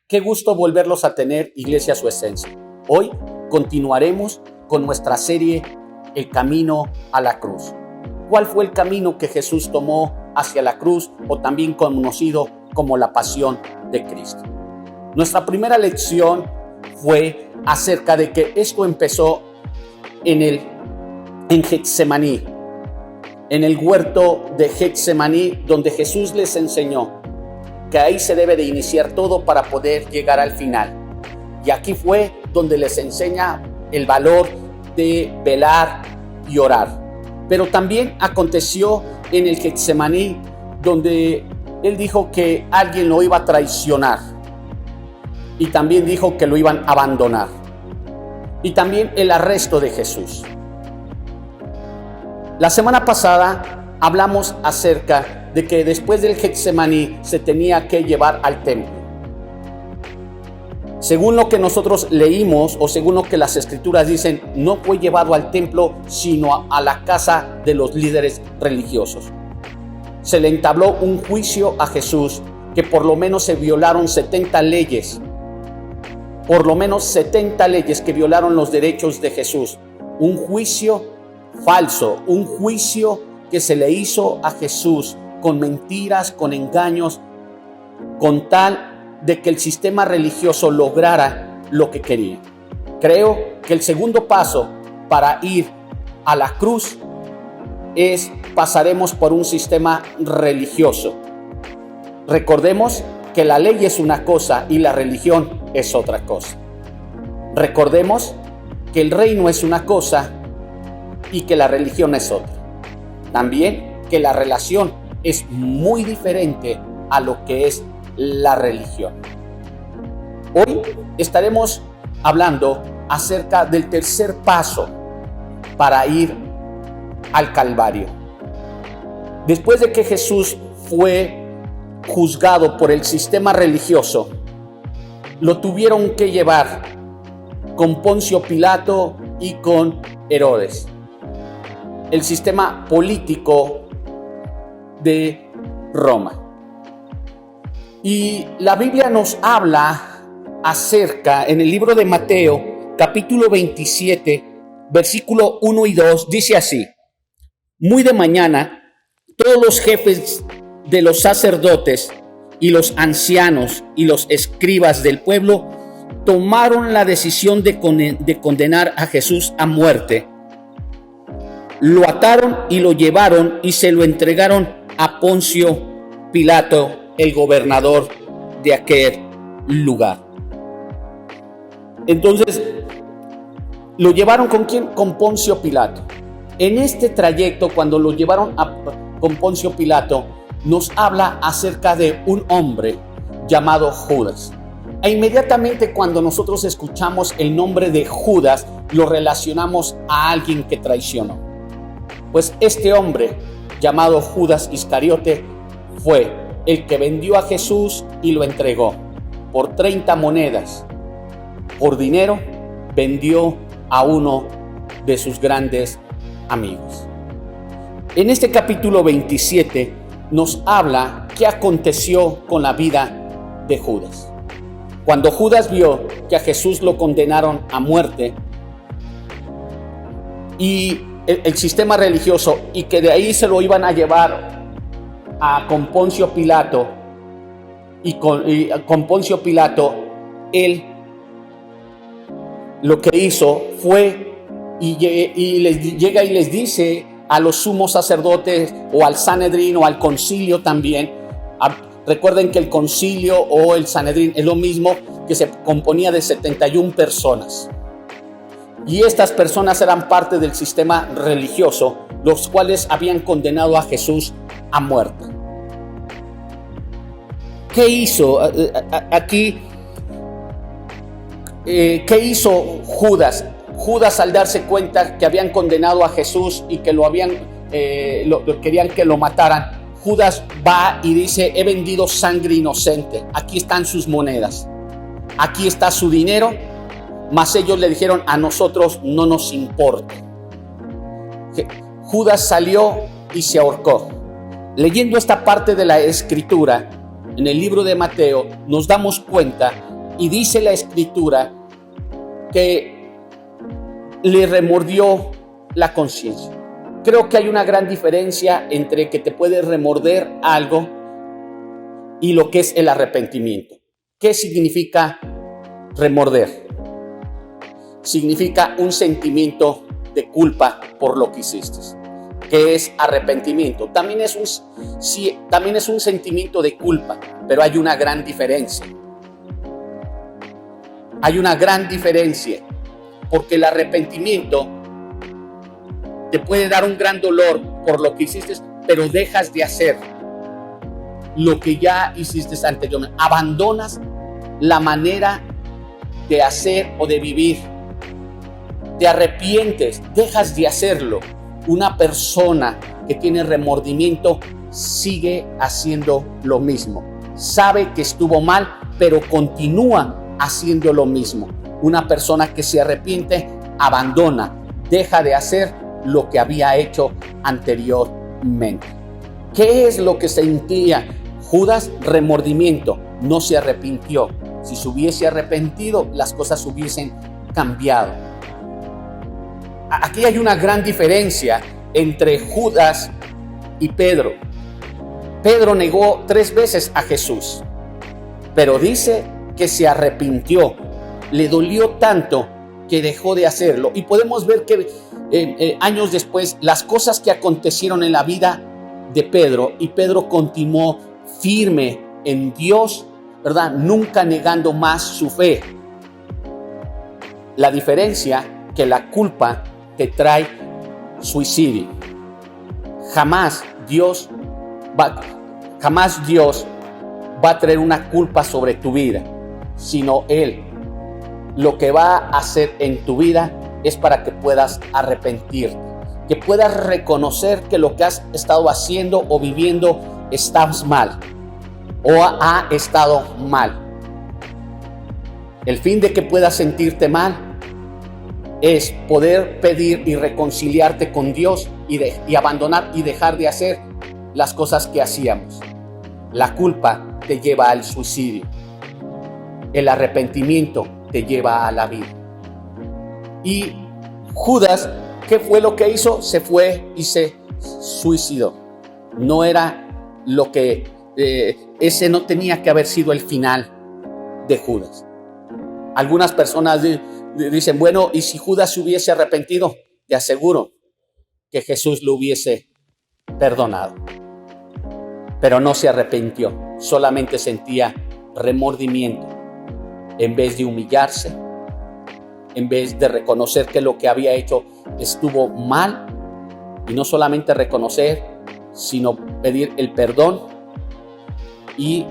Qué gusto volverlos a tener, Iglesia Su Esencia. Hoy continuaremos con nuestra serie El Camino a la Cruz. ¿Cuál fue el camino que Jesús tomó hacia la cruz, o también conocido como la Pasión de Cristo? Nuestra primera lección fue acerca de que esto empezó en Getsemaní, en el huerto de Getsemaní, donde Jesús les enseñó que ahí se debe de iniciar todo para poder llegar al final. Y aquí fue donde les enseña el valor de velar y orar. Pero también aconteció en el Getsemaní, donde él dijo que alguien lo iba a traicionar. Y también dijo que lo iban a abandonar. Y también el arresto de Jesús. La semana pasada hablamos acerca de que después del Getsemaní se tenía que llevar al templo. Según lo que nosotros leímos, o según lo que las escrituras dicen, no fue llevado al templo, sino a la casa de los líderes religiosos. Se le entabló un juicio a Jesús, que por lo menos se violaron 70 leyes. Por lo menos 70 leyes que violaron los derechos de Jesús. Un juicio falso, un juicio que se le hizo a Jesús con mentiras, con engaños, con tal de que el sistema religioso lograra lo que quería. Creo que el segundo paso para ir a la cruz pasaremos por un sistema religioso. Recordemos que la ley es una cosa y la religión es otra cosa. Recordemos que el reino es una cosa y que la religión es otra. También que la relación es muy diferente a lo que es la religión. Hoy estaremos hablando acerca del tercer paso para ir al Calvario. Después de que Jesús fue juzgado por el sistema religioso, lo tuvieron que llevar con Poncio Pilato y con Herodes. El sistema político de Roma. Y la Biblia nos habla acerca, en el libro de Mateo, capítulo 27, versículo 1 y 2, dice así: muy de mañana, todos los jefes de los sacerdotes y los ancianos y los escribas del pueblo tomaron la decisión de condenar a Jesús a muerte. Lo ataron y lo llevaron y se lo entregaron a Poncio Pilato, el gobernador de aquel lugar. Entonces, ¿lo llevaron con quién? Con Poncio Pilato. En este trayecto, cuando lo llevaron con Poncio Pilato, nos habla acerca de un hombre llamado Judas. E inmediatamente cuando nosotros escuchamos el nombre de Judas, lo relacionamos a alguien que traicionó. Pues este hombre llamado Judas Iscariote fue el que vendió a Jesús y lo entregó por 30 monedas. Por dinero vendió a uno de sus grandes amigos. En este capítulo 27 nos habla qué aconteció con la vida de Judas. Cuando Judas vio que a Jesús lo condenaron a muerte y el sistema religioso, y que de ahí se lo iban a llevar con Poncio Pilato, y con Poncio Pilato, él lo que hizo fue llega y les dice a los sumos sacerdotes, o al Sanedrín, o al concilio también. Recuerden que el concilio o el Sanedrín es lo mismo, que se componía de 71 personas. Y estas personas eran parte del sistema religioso, los cuales habían condenado a Jesús a muerte. ¿Qué hizo aquí? ¿Qué hizo Judas? Judas, al darse cuenta que habían condenado a Jesús y que querían que lo mataran, Judas va y dice: he vendido sangre inocente, aquí están sus monedas, aquí está su dinero. Mas ellos le dijeron: a nosotros no nos importa. Judas salió y se ahorcó. Leyendo esta parte de la escritura, en el libro de Mateo, nos damos cuenta Y dice la Escritura que le remordió la conciencia. Creo que hay una gran diferencia entre que te puede remorder algo y lo que es el arrepentimiento. ¿Qué significa remorder? Significa un sentimiento de culpa por lo que hiciste. ¿Qué es arrepentimiento? También es un sentimiento de culpa, pero hay una gran diferencia. Hay una gran diferencia, porque el arrepentimiento te puede dar un gran dolor por lo que hiciste, pero dejas de hacer lo que ya hiciste anteriormente. Abandonas la manera de hacer o de vivir. Te arrepientes, dejas de hacerlo. Una persona que tiene remordimiento sigue haciendo lo mismo. Sabe que estuvo mal, pero continúa haciendo lo mismo. Una persona que se arrepiente, abandona, deja de hacer lo que había hecho anteriormente. ¿Qué es lo que sentía Judas? Remordimiento. No se arrepintió. Si se hubiese arrepentido, las cosas hubiesen cambiado. Aquí hay una gran diferencia entre Judas y Pedro. Pedro negó 3 veces a Jesús, pero dice que se arrepintió. Le dolió tanto que dejó de hacerlo. Y podemos ver que años después, las cosas que acontecieron en la vida de Pedro, y Pedro continuó firme en Dios, ¿verdad? Nunca negando más su fe. La diferencia que la culpa te trae suicidio. Jamás Dios va a traer una culpa sobre tu vida, sino Él lo que va a hacer en tu vida es para que puedas arrepentirte, que puedas reconocer que lo que has estado haciendo o viviendo estás mal o ha estado mal. El fin de que puedas sentirte mal es poder pedir y reconciliarte con Dios y abandonar y dejar de hacer las cosas que hacíamos. La culpa te lleva al suicidio. El arrepentimiento te lleva a la vida. Y Judas, ¿qué fue lo que hizo? Se fue y se suicidó. No era lo que, ese no tenía que haber sido el final de Judas. Algunas personas dicen, bueno, ¿y si Judas se hubiese arrepentido? Te aseguro que Jesús lo hubiese perdonado. Pero no se arrepintió, solamente sentía remordimiento. En vez de humillarse, en vez de reconocer que lo que había hecho estuvo mal, y no solamente reconocer, sino pedir el perdón y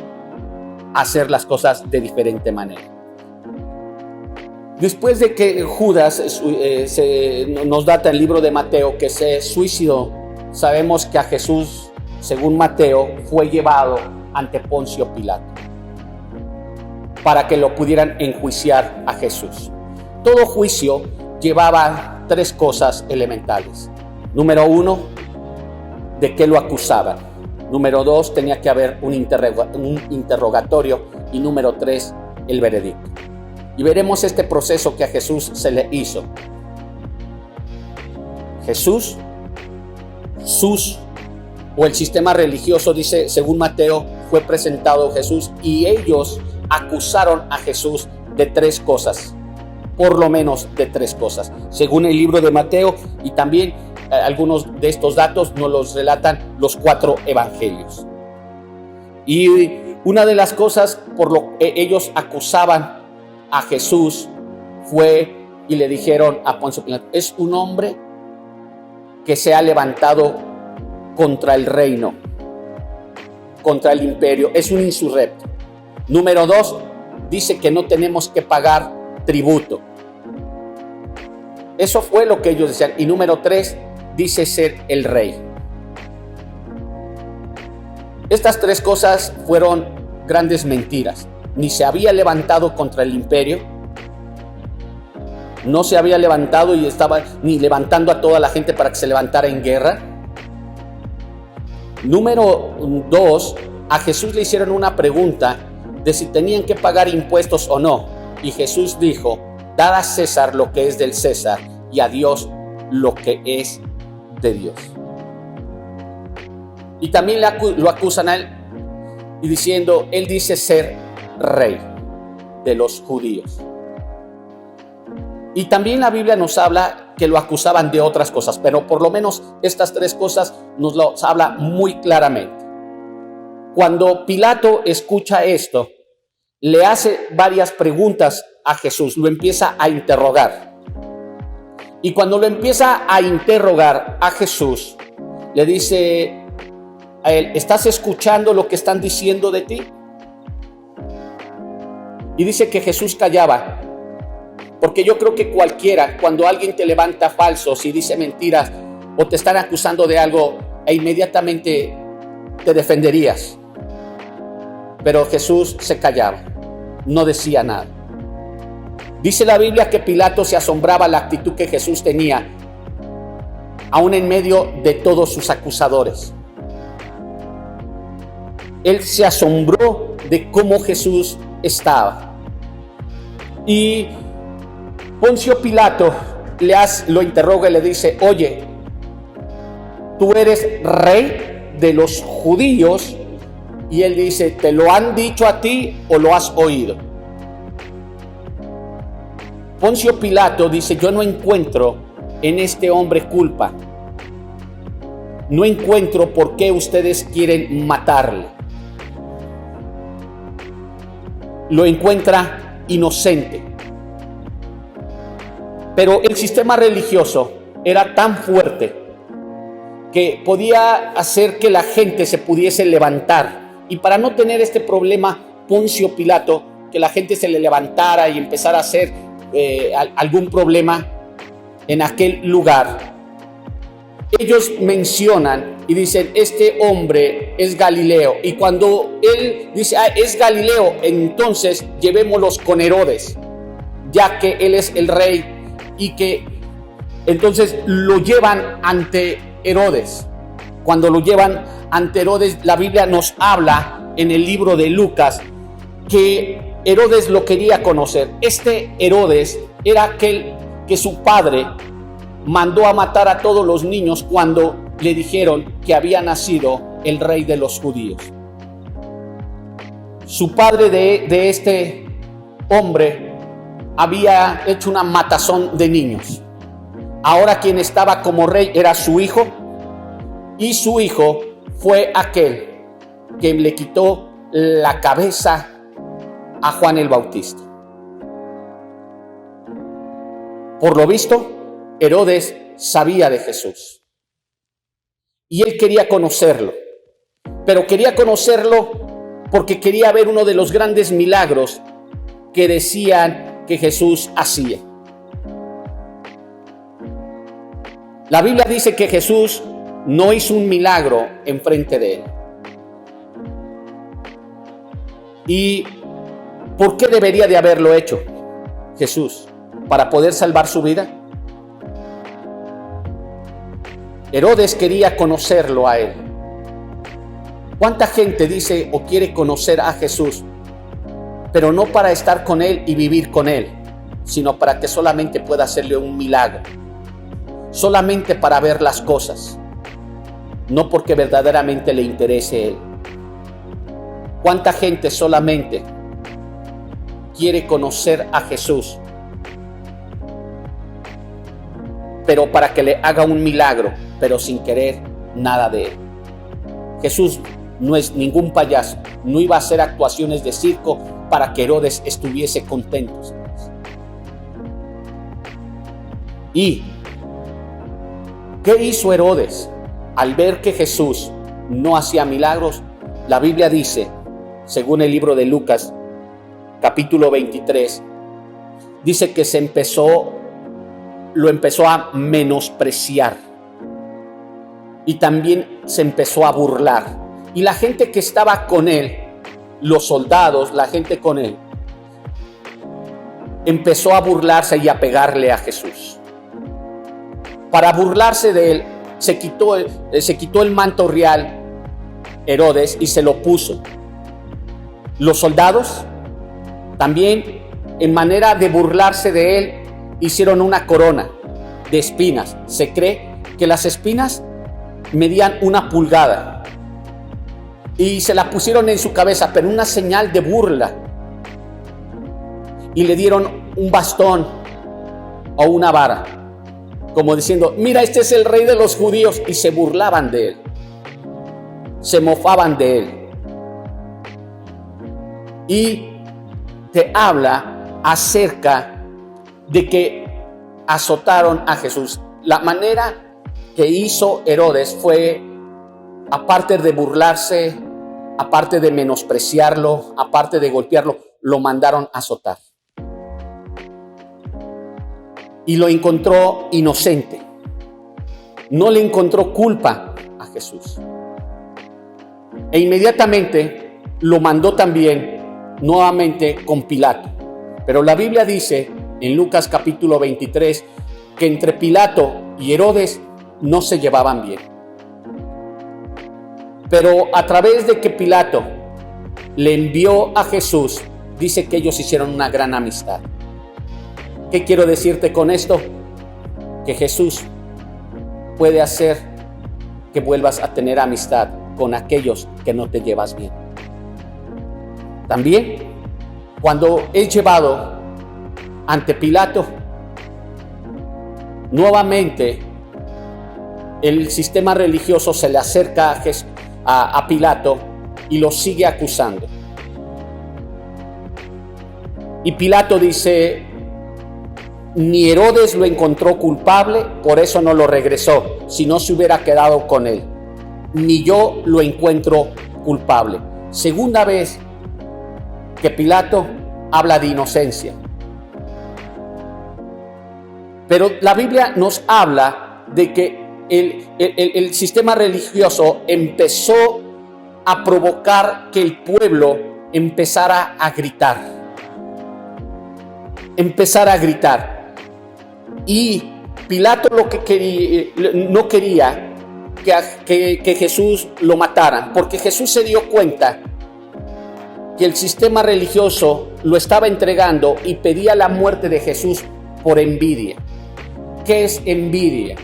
hacer las cosas de diferente manera. Después de que Judas nos data el libro de Mateo que se suicidó, sabemos que a Jesús, según Mateo, fue llevado ante Poncio Pilato para que lo pudieran enjuiciar a Jesús. Todo juicio llevaba 3 cosas elementales. Número 1, de qué lo acusaban. Número 2, tenía que haber un interrogatorio. Y número 3, el veredicto. Y veremos este proceso que a Jesús se le hizo. Jesús, o el sistema religioso, dice, según Mateo, fue presentado Jesús y ellos acusaron a Jesús de 3 cosas, por lo menos de 3 cosas, según el libro de Mateo, y también algunos de estos datos nos los relatan los 4 evangelios. Y una de las cosas por lo que ellos acusaban a Jesús fue, y le dijeron a Poncio Pilato, es un hombre que se ha levantado contra el reino, contra el imperio, es un insurrecto. Número 2, dice que no tenemos que pagar tributo. Eso fue lo que ellos decían. Y número 3, dice ser el rey. Estas 3 cosas fueron grandes mentiras. Ni se había levantado contra el imperio, no se había levantado y estaba ni levantando a toda la gente para que se levantara en guerra. Número 2, a Jesús le hicieron una pregunta de si tenían que pagar impuestos o no. Y Jesús dijo: dad a César lo que es del César y a Dios lo que es de Dios. Y también lo acusan a él y diciendo: él dice ser rey de los judíos. Y también la Biblia nos habla que lo acusaban de otras cosas, pero por lo menos estas tres cosas nos lo habla muy claramente. Cuando Pilato escucha esto, le hace varias preguntas a Jesús, lo empieza a interrogar. Y cuando lo empieza a interrogar a Jesús, le dice a él: ¿estás escuchando lo que están diciendo de ti? Y dice que Jesús callaba, porque yo creo que cualquiera, cuando alguien te levanta falsos y dice mentiras o te están acusando de algo, inmediatamente te defenderías. Pero Jesús se callaba, no decía nada. Dice la Biblia que Pilato se asombraba la actitud que Jesús tenía, aún en medio de todos sus acusadores. Él se asombró de cómo Jesús estaba. Y Poncio Pilato lo interroga y le dice: oye, ¿tú eres rey de los judíos? Y él dice: ¿te lo han dicho a ti o lo has oído? Poncio Pilato dice: yo no encuentro en este hombre culpa. No encuentro por qué ustedes quieren matarle. Lo encuentra inocente. Pero el sistema religioso era tan fuerte que podía hacer que la gente se pudiese levantar. Y para no tener este problema, Poncio Pilato, que la gente se le levantara y empezara a hacer algún problema en aquel lugar, ellos mencionan y dicen: este hombre es Galileo. Y cuando él dice: es Galileo, entonces llevémoslos con Herodes, ya que él es el rey. Y que entonces lo llevan ante Herodes. Cuando lo llevan ante Herodes, la Biblia nos habla en el libro de Lucas que Herodes lo quería conocer. Este Herodes era aquel que su padre mandó a matar a todos los niños cuando le dijeron que había nacido el rey de los judíos. Su padre de este hombre había hecho una matazón de niños. Ahora quien estaba como rey era su hijo, y su hijo fue aquel que le quitó la cabeza a Juan el Bautista. Por lo visto, Herodes sabía de Jesús y él quería conocerlo, pero quería conocerlo porque quería ver uno de los grandes milagros que decían que Jesús hacía. La Biblia dice que Jesús no hizo un milagro enfrente de él. ¿Y por qué debería de haberlo hecho Jesús? ¿Para poder salvar su vida? Herodes quería conocerlo a él. ¿Cuánta gente dice o quiere conocer a Jesús, pero no para estar con él y vivir con él, sino para que solamente pueda hacerle un milagro, solamente para ver las cosas, no porque verdaderamente le interese él? ¿Cuánta gente solamente quiere conocer a Jesús, pero para que le haga un milagro, pero sin querer nada de él? Jesús no es ningún payaso, no iba a hacer actuaciones de circo para que Herodes estuviese contento. ¿Y qué hizo Herodes al ver que Jesús no hacía milagros? La Biblia dice, según el libro de Lucas, capítulo 23, dice que lo empezó a menospreciar y también se empezó a burlar. Y la gente que estaba con él, los soldados, la gente con él, empezó a burlarse y a pegarle a Jesús. Para burlarse de él, se quitó el manto real Herodes y se lo puso. Los soldados también, en manera de burlarse de él, hicieron una corona de espinas. Se cree que las espinas medían 1 pulgada y se la pusieron en su cabeza, pero una señal de burla. Y le dieron un bastón o una vara, como diciendo: mira, este es el rey de los judíos. Y se burlaban de él, se mofaban de él. Y te habla acerca de que azotaron a Jesús. La manera que hizo Herodes fue, aparte de burlarse, aparte de menospreciarlo, aparte de golpearlo, lo mandaron a azotar. Y lo encontró inocente. No le encontró culpa a Jesús. E inmediatamente lo mandó también nuevamente con Pilato. Pero la Biblia dice en Lucas capítulo 23 que entre Pilato y Herodes no se llevaban bien. Pero a través de que Pilato le envió a Jesús, dice que ellos hicieron una gran amistad. ¿Qué quiero decirte con esto? Que Jesús puede hacer que vuelvas a tener amistad con aquellos que no te llevas bien. También, cuando es llevado ante Pilato, nuevamente el sistema religioso se le acerca a Pilato y lo sigue acusando. Y Pilato dice: ni Herodes lo encontró culpable, por eso no lo regresó, si no se hubiera quedado con él. Ni yo lo encuentro culpable. Segunda vez que Pilato habla de inocencia. Pero la Biblia nos habla de que el sistema religioso empezó a provocar que el pueblo empezara a gritar. Y Pilato lo que quería, no quería que Jesús lo mataran, porque Jesús se dio cuenta que el sistema religioso lo estaba entregando y pedía la muerte de Jesús por envidia. ¿Qué es envidia?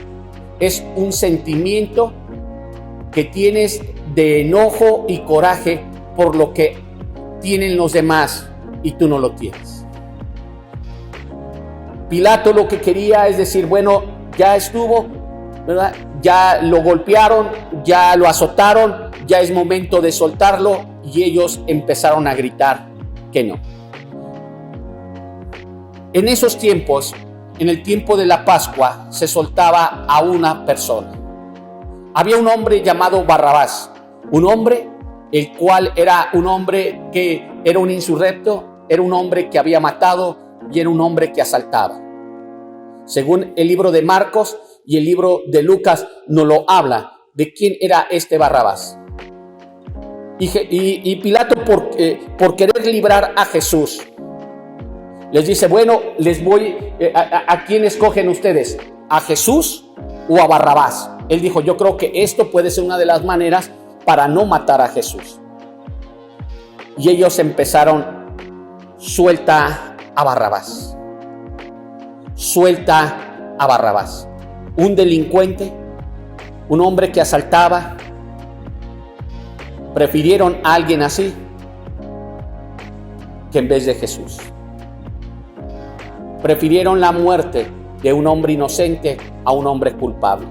Es un sentimiento que tienes de enojo y coraje por lo que tienen los demás y tú no lo tienes. Pilato lo que quería es decir: bueno, ya estuvo, ¿verdad? Ya lo golpearon, ya lo azotaron, ya es momento de soltarlo. Y ellos empezaron a gritar que no. En esos tiempos, en el tiempo de la Pascua, se soltaba a una persona. Había un hombre llamado Barrabás, un hombre el cual era un hombre que era un insurrecto, era un hombre que había matado y era un hombre que asaltaba. Según el libro de Marcos y el libro de Lucas nos lo habla de quién era este Barrabás. Y Pilato, por querer librar a Jesús, les dice: bueno, les voy, ¿a quién escogen ustedes? ¿A Jesús o a Barrabás? Él dijo: yo creo que esto puede ser una de las maneras para no matar a Jesús. Y ellos empezaron: suelta a Barrabás. Suelta a Barrabás. Un delincuente, un hombre que asaltaba. Prefirieron a alguien así que en vez de Jesús. Prefirieron la muerte de un hombre inocente a un hombre culpable.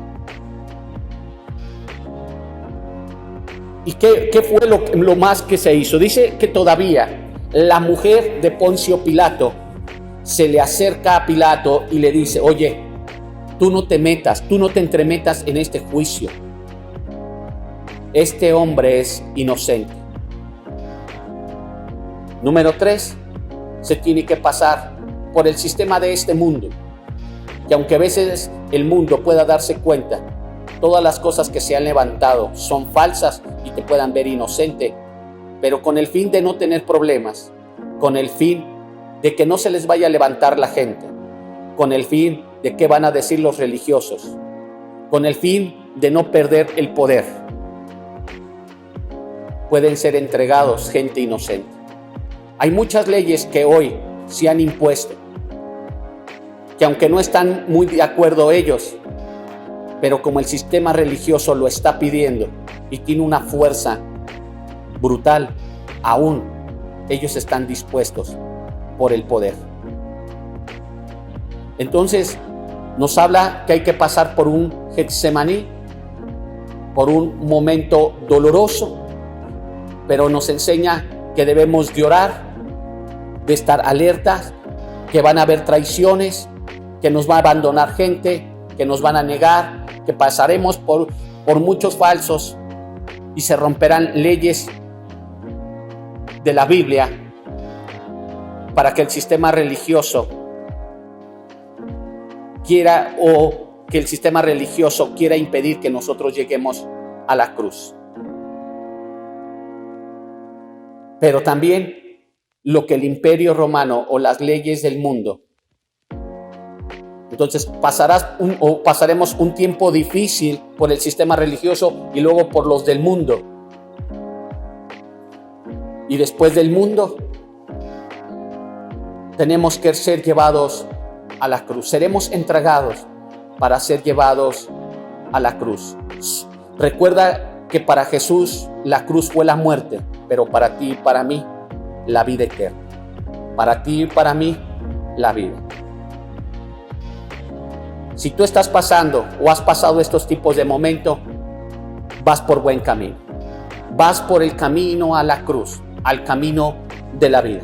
¿Y qué fue lo más que se hizo? Dice que todavía la mujer de Poncio Pilato se le acerca a Pilato y le dice: oye, tú no te entremetas en este juicio. Este hombre es inocente. Número 3, se tiene que pasar por el sistema de este mundo, que aunque a veces el mundo pueda darse cuenta, todas las cosas que se han levantado son falsas y te puedan ver inocente, pero con el fin de no tener problemas, con el fin de que no se les vaya a levantar la gente, con el fin de qué van a decir los religiosos, con el fin de no perder el poder. Pueden ser entregados gente inocente. Hay muchas leyes que hoy se han impuesto, que aunque no están muy de acuerdo ellos, pero como el sistema religioso lo está pidiendo y tiene una fuerza brutal, aún ellos están dispuestos por el poder. Entonces, nos habla que hay que pasar por un Getsemaní, por un momento doloroso, pero nos enseña que debemos de orar, de estar alertas, que van a haber traiciones, que nos va a abandonar gente, que nos van a negar, que pasaremos por muchos falsos y se romperán leyes de la Biblia para que el sistema religioso quiera impedir que nosotros lleguemos a la cruz. Pero también lo que el Imperio Romano o las leyes del mundo. Entonces pasaremos un tiempo difícil por el sistema religioso y luego por los del mundo. Y después del mundo tenemos que ser llevados a la cruz. Seremos entregados para ser llevados a la cruz. Recuerda que para Jesús la cruz fue la muerte, pero para ti y para mí la vida eterna. Para ti y para mí la vida. Si tú estás pasando o has pasado estos tipos de momentos, vas por buen camino. Vas por el camino a la cruz, al camino de la vida.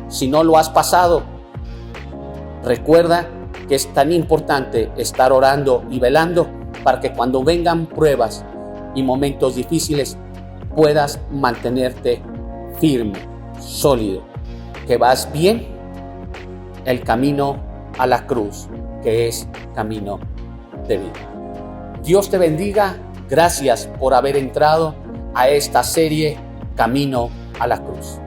Si no lo has pasado, recuerda que es tan importante estar orando y velando para que cuando vengan pruebas y momentos difíciles puedas mantenerte firme, sólido, que vas bien el camino a la cruz, que es camino de vida. Dios te bendiga. Gracias por haber entrado a esta serie Camino a la Cruz.